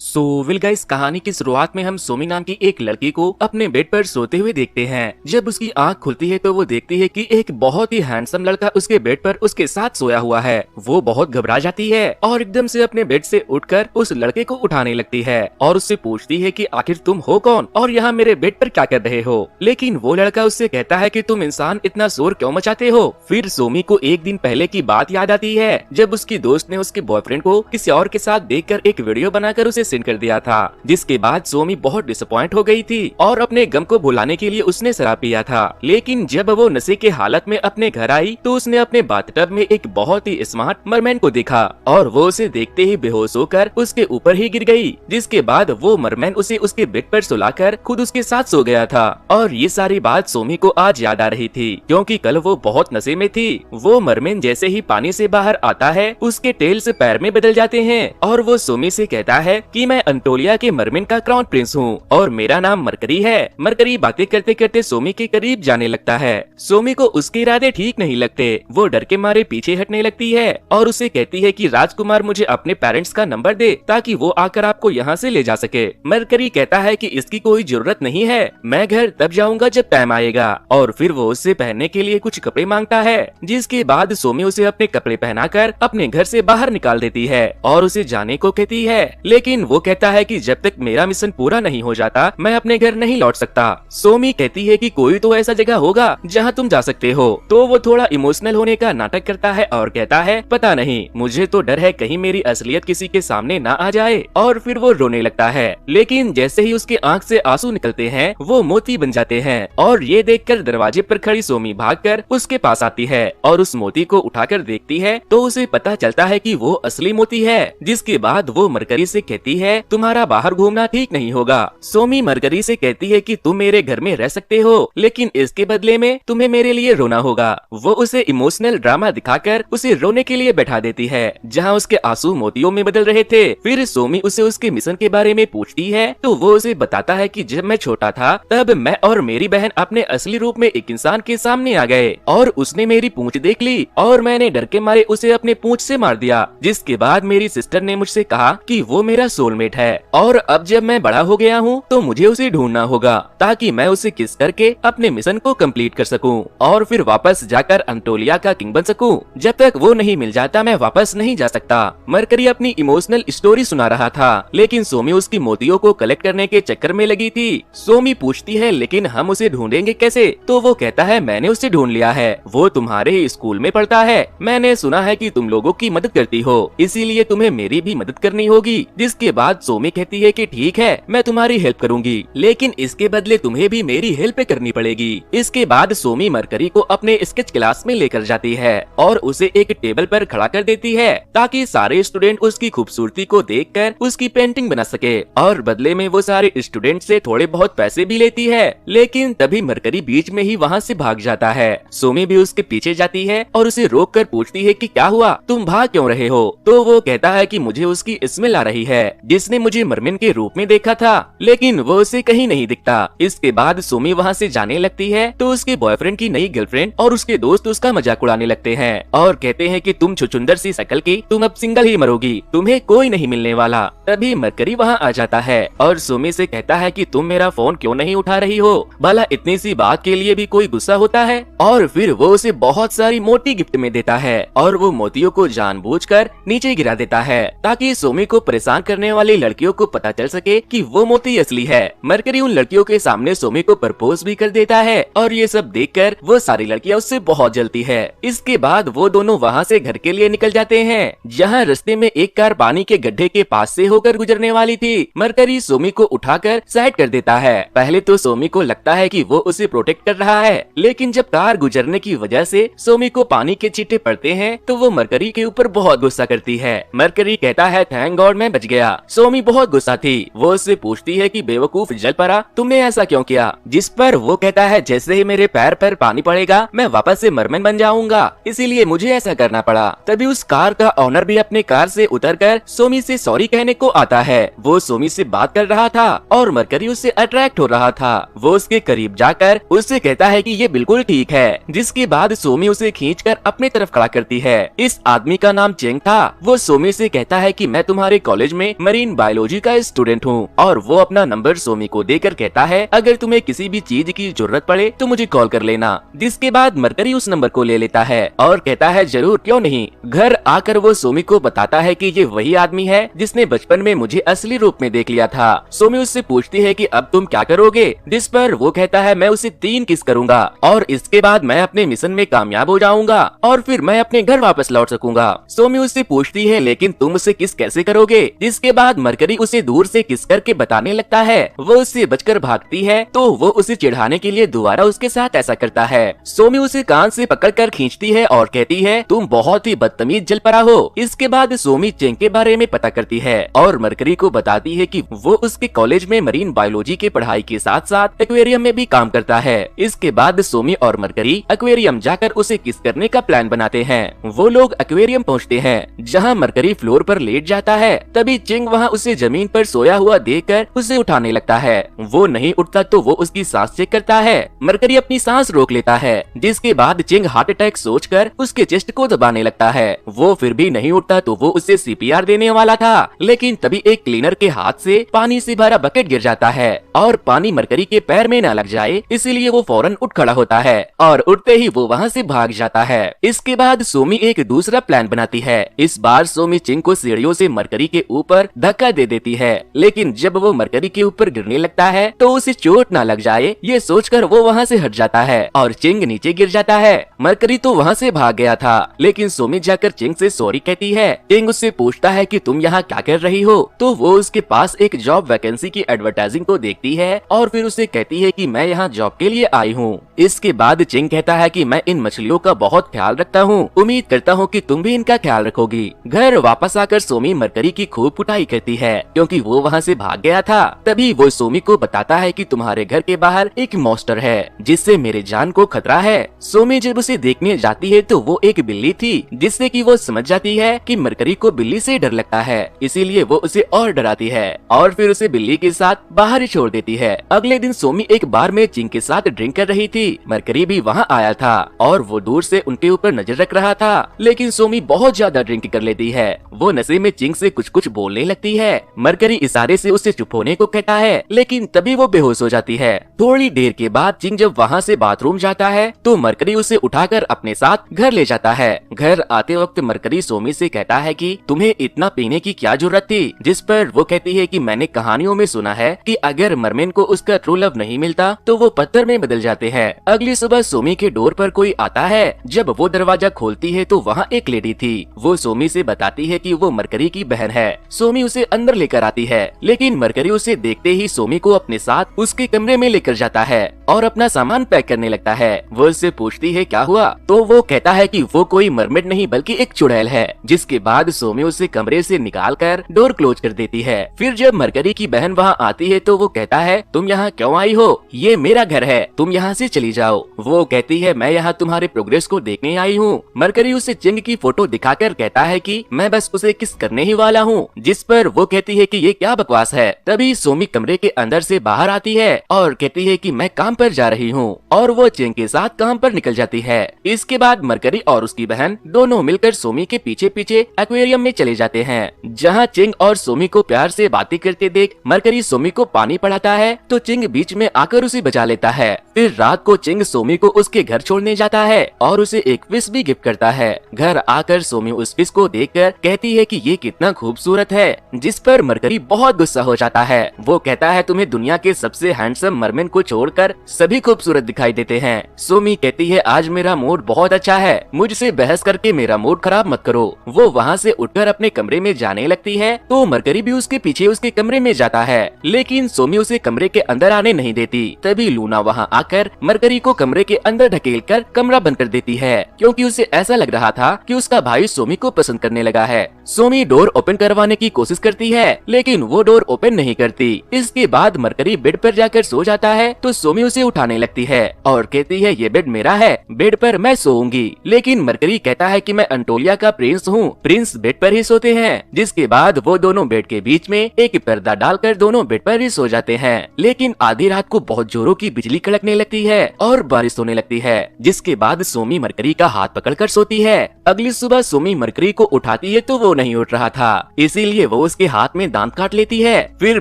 So will guys, कहानी की शुरुआत में हम सोमी नाम की एक लड़की को अपने बेड पर सोते हुए देखते हैं। जब उसकी आंख खुलती है तो वो देखती है कि एक बहुत ही हैंडसम लड़का उसके बेड पर उसके साथ सोया हुआ है। वो बहुत घबरा जाती है और एकदम से अपने बेड से उठकर उस लड़के को उठाने लगती है और उससे पूछती है कि आखिर तुम हो कौन और यहाँ मेरे बेड पर क्या कर रहे हो। लेकिन वो लड़का उससे कहता है कि तुम इंसान इतना शोर क्यों मचाते हो। फिर सोमी को एक दिन पहले की बात याद आती है जब उसकी दोस्त ने उसके बॉयफ्रेंड को किसी और के साथ देखकर एक वीडियो बनाकर उसे सेंड कर दिया था, जिसके बाद सोमी बहुत डिसअपॉइंट हो गई थी और अपने गम को भुलाने के लिए उसने शराब पिया था। लेकिन जब वो नशे के हालत में अपने घर आई तो उसने अपने बाथटब में एक बहुत ही स्मार्ट मरमैन को देखा और वो उसे देखते ही बेहोश होकर उसके ऊपर ही गिर गई। जिसके बाद वो मरमैन उसे उसके बेड पर सुलाकर खुद उसके साथ सो गया था। और ये सारी बात सोमी को आज याद आ रही थी क्योंकि कल वो बहुत नशे में थी। वो मरमैन जैसे ही पानी से बाहर आता है उसके टेल्स पैर में बदल जाते हैं और वो सोमी से कहता है कि मैं अंटोलिया के मरमैन का क्राउन प्रिंस हूँ और मेरा नाम मरकरी है। मरकरी बातें करते करते सोमी के करीब जाने लगता है। सोमी को उसके इरादे ठीक नहीं लगते। वो डर के मारे पीछे हटने लगती है और उसे कहती है कि राजकुमार मुझे अपने पेरेंट्स का नंबर दे ताकि वो आकर आपको यहाँ से ले जा सके। मरकरी कहता है कि इसकी कोई जरूरत नहीं है, मैं घर तब जाऊंगा जब टाइम आएगा। और फिर वो उससे पहनने के लिए कुछ कपड़े मांगता है, जिसके बाद सोमी उसे अपने कपड़े पहनाकर अपने घर से बाहर निकाल देती है और उसे जाने को कहती है। लेकिन वो कहता है कि जब तक मेरा मिशन पूरा नहीं हो जाता मैं अपने घर नहीं लौट सकता। सोमी कहती है कि कोई तो ऐसा जगह होगा जहाँ तुम जा सकते हो। तो वो थोड़ा इमोशनल होने का नाटक करता है और कहता है पता नहीं, मुझे तो डर है कहीं मेरी असलियत किसी के सामने ना आ जाए। और फिर वो रोने लगता है। लेकिन जैसे ही उसके आंख से आंसू निकलते हैं वो मोती बन जाते हैं और ये देखकर दरवाजे पर खड़ी सोमी भागकर उसके पास आती है और उस मोती को उठाकर देखती है तो उसे पता चलता है कि वो असली मोती है। जिसके बाद वो मरकरी से कहती है तुम्हारा बाहर घूमना ठीक नहीं होगा। सोमी मरकरी से कहती है कि तुम मेरे घर में रह सकते हो लेकिन इसके बदले में तुम्हें मेरे लिए रोना होगा। वो उसे इमोशनल ड्रामा दिखाकर उसे रोने के लिए बैठा देती है जहाँ उसके आंसू मोतियों में बदल रहे थे। फिर सोमी उसे उसके मिशन के बारे में पूछती है तो वो उसे बताता है कि जब मैं छोटा था तब मैं और मेरी बहन अपने असली रूप में एक इंसान के सामने आ गए और उसने मेरी पूंछ देख ली और मैंने डर के मारे उसे अपने पूंछ से मार दिया। जिसके बाद मेरी सिस्टर ने मुझसे कहा कि वो मेरा सोलमेट है और अब जब मैं बड़ा हो गया हूँ तो मुझे उसे ढूंढना होगा ताकि मैं उसे किस करके अपने मिशन को कंप्लीट कर सकूं और फिर वापस जाकर अंटोलिया का किंग बन सकूं। जब तक वो नहीं मिल जाता मैं वापस नहीं जा सकता। मरकरी अपनी इमोशनल स्टोरी सुना रहा था लेकिन सोमी उसकी मोतियों को कलेक्ट करने के चक्कर में लगी थी। सोमी पूछती है लेकिन हम उसे ढूंढेंगे कैसे। तो वो कहता है मैंने उसे ढूंढ लिया है, वो तुम्हारे ही स्कूल में पढ़ता है। मैंने सुना है कि तुम लोगों की मदद करती हो इसीलिए तुम्हें मेरी भी मदद करनी होगी। जिसके बाद सोमी कहती है कि ठीक है मैं तुम्हारी हेल्प करूंगी लेकिन इसके बदले तुम्हें भी मेरी हेल्प करनी पड़ेगी। इसके बाद सोमी मरकरी को अपने स्केच क्लास में लेकर जाती है और उसे एक टेबल पर खड़ा कर देती है ताकि सारे स्टूडेंट उसकी खूबसूरती को देखकर उसकी पेंटिंग बना सके और बदले में वो सारे स्टूडेंट से थोड़े बहुत पैसे भी लेती है। लेकिन तभी मरकरी बीच में ही वहाँ से भाग जाता है। सोमी भी उसके पीछे जाती है और उसे रोक कर पूछती है कि क्या हुआ, तुम भाग क्यों रहे हो। तो वो कहता है कि मुझे उसकी स्मेल आ रही है जिसने मुझे मरमैन के रूप में देखा था लेकिन वो उसे कहीं नहीं दिखता। इसके बाद सोमी वहाँ से जाने लगती है तो उसके बॉयफ्रेंड की नई गर्लफ्रेंड और उसके दोस्त उसका मजाक उड़ाने लगते हैं और कहते हैं कि तुम छुछुंदर सी शक्ल की, तुम अब सिंगल ही मरोगी, तुम्हें कोई नहीं मिलने वाला। तभी मरकरी वहाँ आ जाता है और सोमी से कहता है कि तुम मेरा फोन क्यों नहीं उठा रही हो, भला इतनी सी बात के लिए भी कोई गुस्सा होता है। और फिर वो उसे बहुत सारी मोती गिफ्ट में देता है और वो मोतियों को जानबूझकर नीचे गिरा देता है ताकि सोमी को परेशान करने वाली लड़कियों को पता चल सके कि वो मोती असली है। मरकरी उन लड़कियों के सामने सोमी को प्रपोज भी कर देता है और ये सब देखकर वो सारी लड़कियां उससे बहुत जलती है। इसके बाद वो दोनों वहाँ से घर के लिए निकल जाते हैं जहाँ रास्ते में एक कार पानी के गड्ढे के पास से होकर गुजरने वाली थी। मरकरी सोमी को उठाकर साइड कर देता है। पहले तो सोमी को लगता है कि वो उसे प्रोटेक्ट कर रहा है लेकिन जब कार गुजरने की वजह से सोमी को पानी के छींटे पड़ते हैं तो वो मरकरी के ऊपर बहुत गुस्सा करती है। मरकरी कहता है थैंक गॉड मैं बच गया। सोमी बहुत गुस्सा थी। वो उससे पूछती है कि बेवकूफ जल पड़ा, तुमने ऐसा क्यों किया। जिस पर वो कहता है जैसे ही मेरे पैर पर पानी पड़ेगा मैं वापस से मरमैन बन जाऊंगा इसीलिए मुझे ऐसा करना पड़ा। तभी उस कार का ऑनर भी अपने कार से उतरकर सोमी से सॉरी कहने को आता है। वो सोमी से बात कर रहा था और मरकरी उससे अट्रैक्ट हो रहा था। वो उसके करीब जाकर उससे कहता है कि ये बिल्कुल ठीक है। जिसके बाद सोमी उसे खींचकर अपने तरफ खड़ा करती है। इस आदमी का नाम चेंग था। वो सोमी से कहता है कि मैं तुम्हारे कॉलेज में मरीन बायोलॉजी का स्टूडेंट हूँ। और वो अपना नंबर सोमी को देकर कहता है अगर तुम्हें किसी भी चीज की जरूरत पड़े तो मुझे कॉल कर लेना। जिसके बाद मरकरी उस नंबर को ले लेता है और कहता है जरूर, क्यों नहीं। घर आकर वो सोमी को बताता है कि ये वही आदमी है जिसने बचपन में मुझे असली रूप में देख लिया था। सोमी उससे पूछती है कि अब तुम क्या करोगे, जिस पर वो कहता है मैं उसे 3 किस करूंगा और इसके बाद मैं अपने मिशन में कामयाब हो जाऊंगा और फिर मैं अपने घर वापस लौट सकूंगा। सोमी उससे पूछती है लेकिन तुम उसे किस कैसे करोगे, जिसके बाद मरकरी उसे दूर से किस करके बताने लगता है। वो उससे बचकर भागती है तो वो उसे चिढ़ाने के लिए दोबारा उसके साथ ऐसा करता है। सोमी उसे कान से पकड़कर खींचती है और कहती है तुम बहुत ही बदतमीज जलपरा हो। इसके बाद सोमी चेंग के बारे में पता करती है और मरकरी को बताती है कि वो उसके कॉलेज में मरीन बायोलॉजी के पढ़ाई के साथ साथ एक्वेरियम में भी काम करता है। इसके बाद सोमी और मरकरी एक्वेरियम जाकर उसे किस करने का प्लान बनाते हैं। वो लोग एक्वेरियम पहुंचते हैं जहां मरकरी फ्लोर पर लेट जाता है। तभी चिंग वहां उसे जमीन पर सोया हुआ देखकर उसे उठाने लगता है। वो नहीं उठता तो वो उसकी सांस चेक करता है। मरकरी अपनी सांस रोक लेता है, जिसके बाद चिंग हार्ट अटैक सोचकर उसके चेस्ट को दबाने लगता है। वो फिर भी नहीं उठता तो वो उसे सीपीआर देने वाला था, लेकिन तभी एक क्लीनर के हाथ से पानी से भरा बकेट गिर जाता है और पानी मरकरी के पैर में न लग जाए इसलिए वो फौरन उठ खड़ा होता है और उठते ही वो वहाँ से भाग जाता है। इसके बाद सोमी एक दूसरा प्लान बनाती है। इस बार सोमी चिंग को सीढ़ियों से मरकरी के ऊपर धक्का दे देती है, लेकिन जब वो मरकरी के ऊपर गिरने लगता है तो उसे चोट न लग जाए ये सोचकर वो वहाँ से हट जाता है और चिंग नीचे गिर जाता है। मरकरी तो वहाँ से भाग गया था, लेकिन सोमी जाकर चिंग से सॉरी कहती है। चिंग उससे पूछता है कि तुम यहाँ क्या कर रही हो, तो वो उसके पास एक जॉब वैकेंसी की एडवर्टाइजिंग को देखती है और फिर उसे कहती है कि मैं यहाँ जॉब के लिए आई हूँ। इसके बाद चिंग कहता है कि मैं इन मछलियों का बहुत ख्याल रखता हूँ, उम्मीद करता हूँ कि तुम भी इनका ख्याल रखोगी। घर वापस आकर सोमी मरकरी की खूब कुटाई करती है क्योंकि वो वहाँ से भाग गया था। तभी वो सोमी को बताता है कि तुम्हारे घर के बाहर एक मॉन्स्टर है जिससे मेरे जान को खतरा है। सोमी जब उसे देखने जाती है तो वो एक बिल्ली थी, जिससे कि वो समझ जाती है कि मरकरी को बिल्ली से डर लगता है, इसीलिए वो उसे और डराती है और फिर उसे बिल्ली के साथ बाहर ही छोड़ देती है। अगले दिन सोमी एक बार में चिंग के साथ ड्रिंक कर रही थी। मरकरी भी वहाँ आया था और वो दूर से उनके ऊपर नजर रख रहा था, लेकिन सोमी बहुत ज्यादा ड्रिंक कर लेती है। वो नशे में चिंग से कुछ कुछ बोलने लगती है। मरकरी इशारे से उसे चुप होने को कहता है, लेकिन तभी वो बेहोश हो जाती है। थोड़ी देर के बाद चिंग जब वहाँ से बाथरूम जाता है तो मरकरी उसे उठाकर अपने साथ घर ले जाता है। घर आते वक्त मरकरी सोमी से कहता है कि तुम्हें इतना पीने की क्या जरूरत थी, जिस पर वो कहती है कि मैंने कहानियों में सुना है कि अगर मरमेन को उसका ट्रू लव नहीं मिलता तो वो पत्थर में बदल जाते हैं। अगली सुबह सोमी के डोर पर कोई आता है। जब वो दरवाजा खोलती है तो वहाँ एक लेडी थी। वो सोमी से बताती है कि वो मरकरी की बहन है। सोमी उसे अंदर लेकर आती है, लेकिन मरकरी उसे देखते ही सोमी को अपने साथ उसके कमरे में लेकर जाता है और अपना सामान पैक करने लगता है। वो उससे पूछती है क्या हुआ, तो वो कहता है कि वो कोई मरमेड नहीं बल्कि एक चुड़ैल है। जिसके बाद सोमी उसे कमरे से निकालकर डोर क्लोज कर देती है। फिर जब मरकरी की बहन वहाँ आती है तो वो कहता है तुम यहाँ क्यों आई हो, ये मेरा घर है, तुम यहाँ से चली जाओ। वो कहती है मैं यहाँ तुम्हारे प्रोग्रेस को देखने आई हूँ। मरकरी उसे चिंग की फोटो दिखाकर कहता है कि मैं बस उसे किस करने ही वाला हूँ, जिस पर वो कहती है कि ये क्या बकवास है। तभी सोमी कमरे के अंदर से बाहर आती है और कहती है कि मैं काम पर जा रही हूँ और वो चिंग के साथ काम पर निकल जाती है। इसके बाद मरकरी और उसकी बहन दोनों मिलकर सोमी के पीछे पीछे एक्वेरियम में चले जाते हैं, जहाँ चिंग और सोमी को प्यार से बातें करते देख मरकरी सोमी को पानी पड़ाता है तो चिंग बीच में आकर उसे बचा लेता है। फिर रात को चिंग सोमी को उसके घर छोड़ने जाता है और उसे एक फिश भी गिफ्ट करता है। घर आकर सोमी उस फिश को देखकर कहती है कि ये कितना खूबसूरत है, जिस पर मरकरी बहुत गुस्सा हो जाता है। वो कहता है तुम्हें दुनिया के सबसे हैंडसम मरमेन को छोड़कर सभी खूबसूरत दिखाई देते हैं। सोमी कहती है आज मेरा मूड बहुत अच्छा है, मुझसे बहस करके मेरा मूड खराब मत करो। वो वहाँ से उठकर अपने कमरे में जाने लगती है तो मरकरी भी उसके पीछे उसके कमरे में जाता है, लेकिन सोमी उसे कमरे के अंदर आने नहीं देती। तभी लूना वहाँ आकर मरकरी को कमरे के अंदर ढकेलकर कमरा बंद कर देती है, क्योंकि उसे ऐसा लग रहा था कि उसका भाई सोमी को पसंद करने लगा है। सोमी डोर ओपन करवाने की कोशिश करती है, लेकिन वो डोर ओपन नहीं करती। इसके बाद मरकरी बेड पर जाकर सो जाता है तो सोमी उसे उठाने लगती है और कहती है ये बेड मेरा है, बेड पर मैं सोऊंगी। लेकिन मरकरी कहता है कि मैं अंटोलिया का प्रिंस हूँ, प्रिंस बेड पर ही सोते हैं। जिसके बाद वो दोनों बेड के बीच में एक पर्दा डालकर दोनों बेड पर ही सो जाते हैं। लेकिन आधी रात को बहुत जोरों की बिजली कड़कने लगती है और बारिश होने लगती है। जिसके बाद सोमी मरकरी का हाथ पकड़कर सोती है। अगली सुबह सोमी मरकरी को उठाती है तो वो नहीं उठ रहा था, इसीलिए वो उसके हाथ में दांत काट लेती है। फिर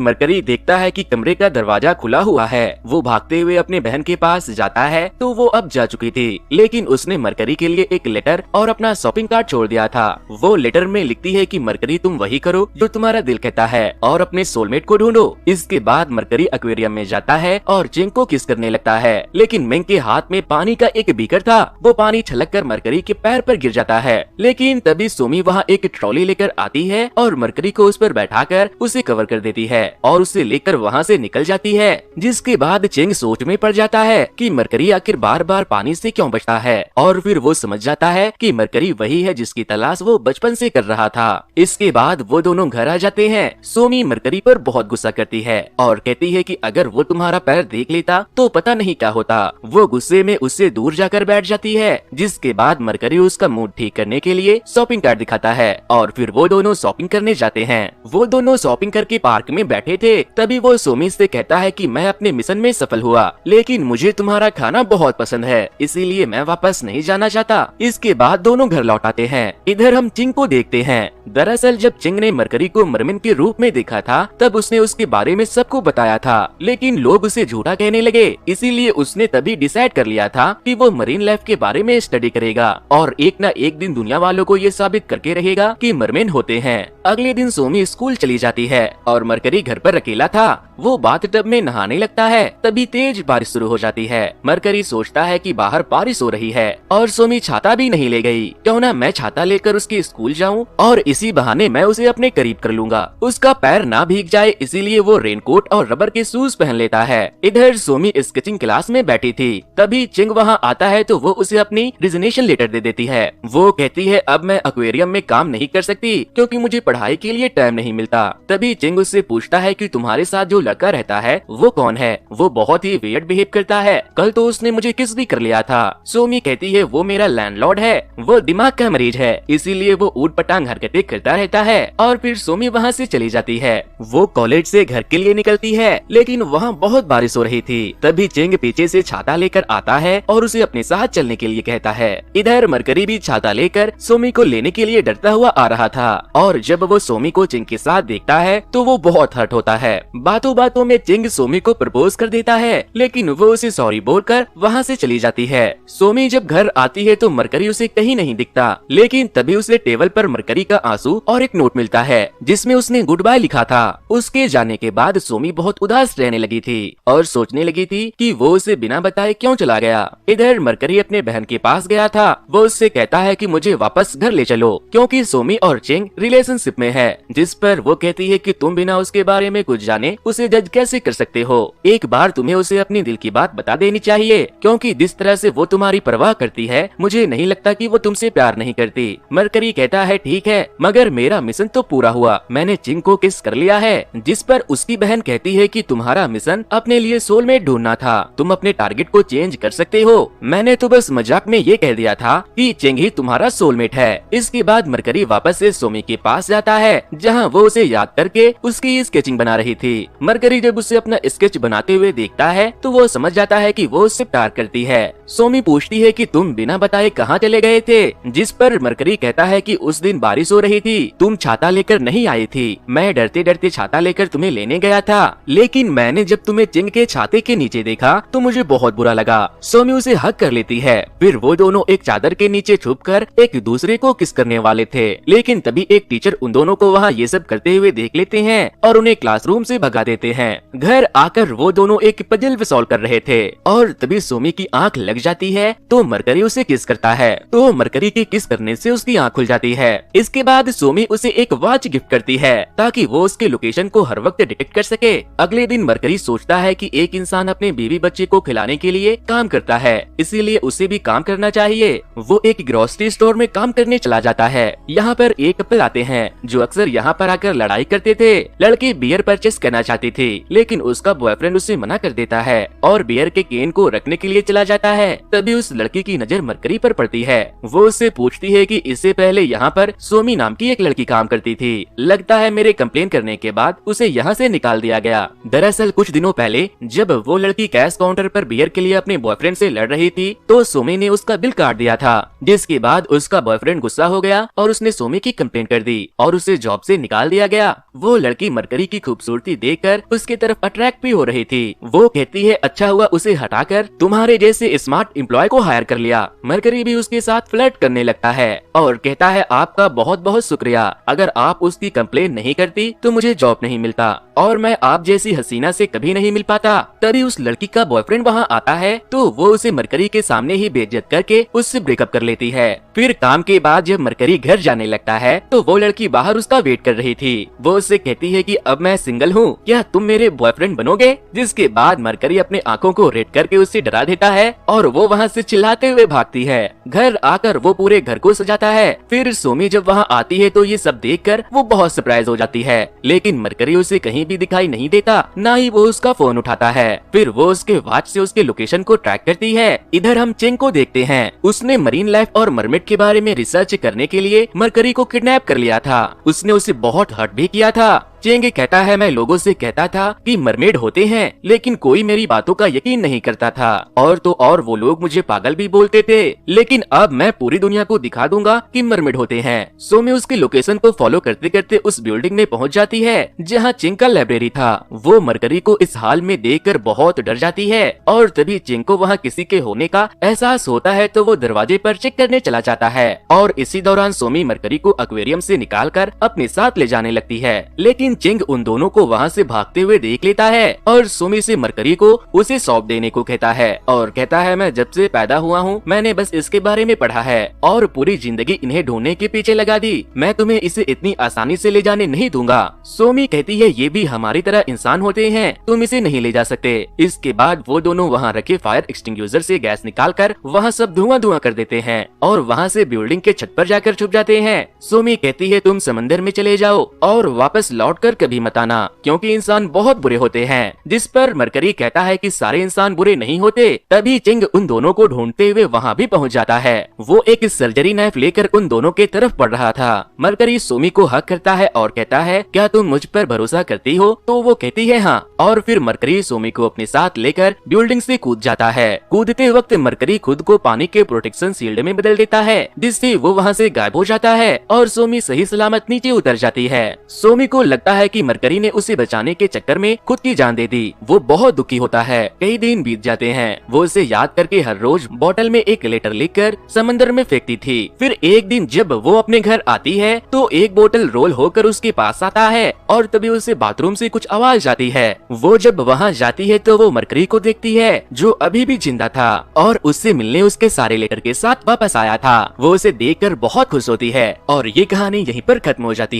मरकरी देखता है कि कमरे का दरवाजा खुला हुआ है। वो भागते हुए अपने बहन के पास जाता है तो वो अब जा चुकी थी, लेकिन उसने मरकरी के लिए एक लेटर और अपना शॉपिंग कार्ट छोड़ दिया था। वो लेटर में लिखती है कि मरकरी तुम वही करो जो तुम्हारा दिल कहता है और अपने सोलमेट को ढूंढो। इसके बाद मरकरी एक्वेरियम में जाता है और चिंग को किस करने लगता है, लेकिन मिंग के हाथ में पानी का एक बीकर था। वो पानी छलक कर मरकरी के पैर पर गिर जाता है। लेकिन तभी सोमी वहाँ एक ट्रॉली लेकर आती है और मरकरी को उस पर बैठाकर उसे कवर कर देती है और उसे लेकर वहाँ से निकल जाती है। जिसके बाद चिंग सोच में पड़ जाता है कि मरकरी आखिर बार बार पानी से क्यों बचता है, और फिर वो समझ जाता है कि मरकरी वही है जिसकी तलाश वो बचपन से कर रहा था। इसके बाद वो दोनों घर आ जाते हैं। सोमी मरकरी पर बहुत गुस्सा करती है और कहती है कि अगर वो तुम्हारा पैर देख लेता तो पता नहीं क्या होता। वो गुस्से में उससे दूर जाकर बैठ जाती है। जिसके बाद मरकरी उसका मूड ठीक करने के लिए शॉपिंग कार्ट दिखाता है और फिर वो दोनों शॉपिंग करने जाते हैं। वो दोनों शॉपिंग करके पार्क में बैठे थे, तभी वो सोमी से कहता है कि मैं अपने मिशन में सफल हुआ, लेकिन मुझे तुम्हारा खाना बहुत पसंद है, इसीलिए मैं वापस नहीं जाना चाहता। इसके बाद दोनों घर लौट आते हैं। इधर हम चिंग को देखते हैं। दरअसल जब चिंग ने मरकरी को मरमिन के रूप में देखा था तब उसने उसके बारे में सबको बताया था, लेकिन लोग उसे झूठा कहने लगे। इसीलिए उसने तभी डिसाइड कर लिया था कि वो मरीन लाइफ के बारे में स्टडी करेगा और एक न एक दिन दुनिया वालों को ये साबित करके रहेगा कि मरमेन होते हैं। अगले दिन सोमी स्कूल चली जाती है और मरकरी घर पर अकेला था। वो बाथटब में नहाने लगता है, तभी तेज बारिश शुरू हो जाती है। मरकरी सोचता है कि बाहर बारिश हो रही है और सोमी छाता भी नहीं ले गई, क्यों ना मैं छाता लेकर उसके स्कूल जाऊं और इसी बहाने मैं उसे अपने करीब कर लूंगा, उसका पैर ना भीग जाए। इसीलिए वो रेनकोट और रबर के शूज पहन लेता है। इधर सोमी स्केचिंग क्लास में बैठी थी, तभी चिंग वहाँ आता है तो वो उसे अपनी रिजनेशन लेटर दे देती है। वो कहती है अब मैं एक्वेरियम में काम नहीं कर सकती क्योंकि मुझे पढ़ाई के लिए टाइम नहीं मिलता। तभी चिंग उससे पूछता है कि तुम्हारे साथ जो लड़का रहता है वो कौन है, वो बहुत ही वियर्ड बिहेव करता है, कल तो उसने मुझे किस भी कर लिया था। सोमी कहती है वो मेरा लैंडलॉर्ड है, वो दिमाग का मरीज है, इसीलिए वो ऊट पटांग हरकतें करता रहता है। और फिर सोमी वहाँ से चली जाती है। वो कॉलेज से घर के लिए निकलती है, लेकिन वहाँ बहुत बारिश हो रही थी। तभी चिंग पीछे से छाता लेकर आता है और उसे अपने साथ चलने के लिए कहता है। इधर मरकरी भी छाता लेकर सोमी को लेने के लिए डरता हुआ आ रहा था और जब वो सोमी को चिंग के साथ देखता है तो वो बहुत हर्ट होता है। बातों बातों में चिंग सोमी को प्रपोज कर देता है, लेकिन वो उसे सॉरी बोलकर वहाँ से चली जाती है। सोमी जब घर आती है तो मरकरी उसे कहीं नहीं दिखता, लेकिन तभी उसे टेबल पर मरकरी का आंसू और एक नोट मिलता है जिसमें उसने गुड बाय लिखा था। उसके जाने के बाद सोमी बहुत उदास रहने लगी थी और सोचने लगी थी कि वो उसे बिना बताए क्यों चला गया। इधर मरकरी अपने बहन के पास गया था। वो उससे कहता है कि मुझे वापस घर ले चलो क्योंकि सोमी और चिंग रिलेशनशिप में है, जिस पर वो कहती है कि तुम बिना उसके बारे में कुछ जाने उसे जज कैसे कर सकते हो। एक बार तुम्हें उसे अपनी दिल की बात बता देनी चाहिए क्योंकि जिस तरह से वो तुम्हारी परवाह करती है मुझे नहीं लगता कि वो तुमसे प्यार नहीं करती। मरकरी कहता है ठीक है, मगर मेरा मिशन तो पूरा हुआ, मैंने चिंग को किस कर लिया है। जिस पर उसकी बहन कहती है कि तुम्हारा मिशन अपने लिए सोलमेट ढूंढना था, तुम अपने टारगेट को चेंज कर सकते हो, मैंने तो बस मजाक में ये कह दिया था कि चिंग ही तुम्हारा सोलमेट है। इसके बाद मरकरी वापस से सोमी के पास जाता है जहाँ वो उसे याद करके उसकी स्केचिंग बना रही थी। मरकरी जब उसे अपना स्केच बनाते हुए देखता है तो वो समझ जाता है कि वो उससे प्यार करती है। सोमी पूछती है कि तुम बिना बताए कहाँ चले गए थे, जिस पर मरकरी कहता है कि उस दिन बारिश हो रही थी, तुम छाता लेकर नहीं आई थी, मैं डरते डरते छाता लेकर तुम्हें लेने गया था, लेकिन मैंने जब तुम्हें चिंग के छाते के नीचे देखा तो मुझे बहुत बुरा लगा। सोमी उसे हक कर लेती है। फिर वो दोनों एक चादर के नीचे छुपकर एक दूसरे को किस करने वाले थे, लेकिन तभी एक टीचर उन दोनों को वहाँ ये सब करते हुए देख लेते हैं और उन्हें क्लासरूम से भगा देते हैं। घर आकर वो दोनों एक पजल सॉल्व कर रहे थे और तभी सोमी की आंख लग जाती है तो मरकरी उसे किस करता है, तो मरकरी के किस करने से उसकी आंख खुल जाती है। इसके बाद सोमी उसे एक वॉच गिफ्ट करती है ताकि वो उसके लोकेशन को हर वक्त डिटेक्ट कर सके। अगले दिन मरकरी सोचता है कि एक इंसान अपने बीवी बच्चे को खिलाने के लिए काम करता है, इसीलिए उसे भी काम करना चाहिए। वो एक ग्रोसरी स्टोर में काम करने चला जाता है। यहाँ पर एक कपल आते हैं जो अक्सर यहाँ पर आकर लड़ाई करते थे। लड़के बियर परचेस करना चाहते चाहती थी, लेकिन उसका बॉयफ्रेंड उसे मना कर देता है और बियर के केन को रखने के लिए चला जाता है। तभी उस लड़की की नजर मरकरी पर पड़ती है। वो उससे पूछती है कि इससे पहले यहाँ पर सोमी नाम की एक लड़की काम करती थी, लगता है मेरे कंप्लेन करने के बाद उसे यहाँ से निकाल दिया गया। दरअसल कुछ दिनों पहले जब वो लड़की कैश काउंटर पर बियर के लिए अपने बॉयफ्रेंड से लड़ रही थी तो सोमी ने उसका बिल काट दिया था, जिसके बाद उसका बॉयफ्रेंड गुस्सा हो गया और उसने सोमी की कंप्लेन कर दी और उसे जॉब से निकाल दिया गया। वो लड़की मरकरी की खूबसूरती देखकर उसके तरफ अट्रैक्ट भी हो रही थी। वो कहती है अच्छा हुआ उसे हटाकर तुम्हारे जैसे स्मार्ट एम्प्लॉय को हायर कर लिया। मरकरी भी उसके साथ फ्लर्ट करने लगता है और कहता है आपका बहुत बहुत शुक्रिया, अगर आप उसकी कंप्लेन नहीं करती तो मुझे जॉब नहीं मिलता और मैं आप जैसी हसीना से कभी नहीं मिल पाता। तभी उस लड़की का बॉयफ्रेंड वहाँ आता है तो वो उसे मरकरी के सामने ही बेइज्जत करके उससे ब्रेकअप कर लेती है। फिर काम के बाद जब मरकरी घर जाने लगता है तो वो लड़की बाहर उसका वेट कर रही थी। वो उससे कहती है कि अब मैं सिंगल हूँ, क्या तुम मेरे बॉयफ्रेंड बनोगे? जिसके बाद मरकरी अपने आंखों को रेड करके उससे डरा देता है और वो वहाँ से चिल्लाते हुए भागती है। घर आकर वो पूरे घर को सजाता है। फिर सोमी जब वहाँ आती है तो ये सब देखकर वो बहुत सरप्राइज हो जाती है, लेकिन मरकरी उसे कहीं भी दिखाई नहीं देता, ना ही वो उसका फोन उठाता है। फिर वो उसके वॉच से उसके लोकेशन को ट्रैक करती है। इधर हम चेंग को देखते हैं। उसने मरीन लाइफ और मरमेड के बारे में रिसर्च करने के लिए मरकरी को किडनैप कर लिया था। उसने उसे बहुत हर्ट भी किया था। चेंग कहता है मैं लोगों से कहता था कि मरमेड होते हैं, लेकिन कोई मेरी बातों का यकीन नहीं करता था और तो और वो लोग मुझे पागल भी बोलते थे, लेकिन अब मैं पूरी दुनिया को दिखा दूंगा कि मरमेड होते हैं। सोमी उसके लोकेशन को फॉलो करते करते उस बिल्डिंग में पहुंच जाती है जहां चिंग का लाइब्रेरी था। वो मरकरी को इस हाल में देखकर बहुत डर जाती है और तभी चिंग को वहाँ किसी के होने का एहसास होता है तो वो दरवाजे पर चेक करने चला जाता है और इसी दौरान सोमी मरकरी को एक्वेरियम से निकालकर अपने साथ ले जाने लगती है, लेकिन चिंग उन दोनों को वहाँ से भागते हुए देख लेता है और सोमी से मरकरी को उसे सौंप देने को कहता है और कहता है मैं जब से पैदा हुआ हूँ मैंने बस इसके बारे में पढ़ा है और पूरी जिंदगी इन्हें ढूंढने के पीछे लगा दी, मैं तुम्हें इसे इतनी आसानी से ले जाने नहीं दूंगा। सोमी कहती है ये भी हमारी तरह इंसान होते हैं, तुम इसे नहीं ले जा सकते। इसके बाद वो दोनों वहाँ रखे फायर एक्सटिंग्विशर से गैस निकालकर वहाँ सब धुआं धुआं कर देते हैं और वहाँ से बिल्डिंग के छत पर जाकर छुप जाते हैं। सोमी कहती है तुम समंदर में चले जाओ और वापस लौटकर कभी मत आना, क्योंकि इंसान बहुत बुरे होते हैं। जिस पर मरकरी कहता है कि सारे इंसान बुरे नहीं होते। तभी चिंग उन दोनों को ढूंढते हुए वहाँ भी पहुँच जाता है। वो एक सर्जरी नाइफ लेकर उन दोनों के तरफ बढ़ रहा था। मरकरी सोमी को हक करता है और कहता है क्या तुम मुझ पर भरोसा करती हो? तो वो कहती है हाँ, और फिर मरकरी सोमी को अपने साथ लेकर बिल्डिंग से कूद जाता है। कूदते वक्त मरकरी खुद को पानी के प्रोटेक्शन शील्ड में बदल देता है, जिससे वो वहाँ से गायब हो जाता है और सोमी सही सलामत नीचे उतर जाती है। सोमी को लगता है कि मरकरी ने उसे बचाने के चक्कर में खुद की जान दे दी। वो बहुत दुखी होता है। कई दिन बीत जाते हैं। वो उसे याद करके हर रोज बोतल में एक लेटर लिखकर समंदर में फेंकती थी। फिर एक दिन जब वो अपने घर आती है तो एक बोतल रोल होकर उसके पास आता है और तभी उसे बाथरूम से कुछ आवाज आती है। वो जब वहाँ जाती है तो वो मरकरी को देखती है जो अभी भी जिंदा था और उससे मिलने उसके सारे लेटर के साथ वापस आया था। वो उसे देखकर बहुत खुश होती है और ये कहानी यहीं पर खत्म हो जाती है।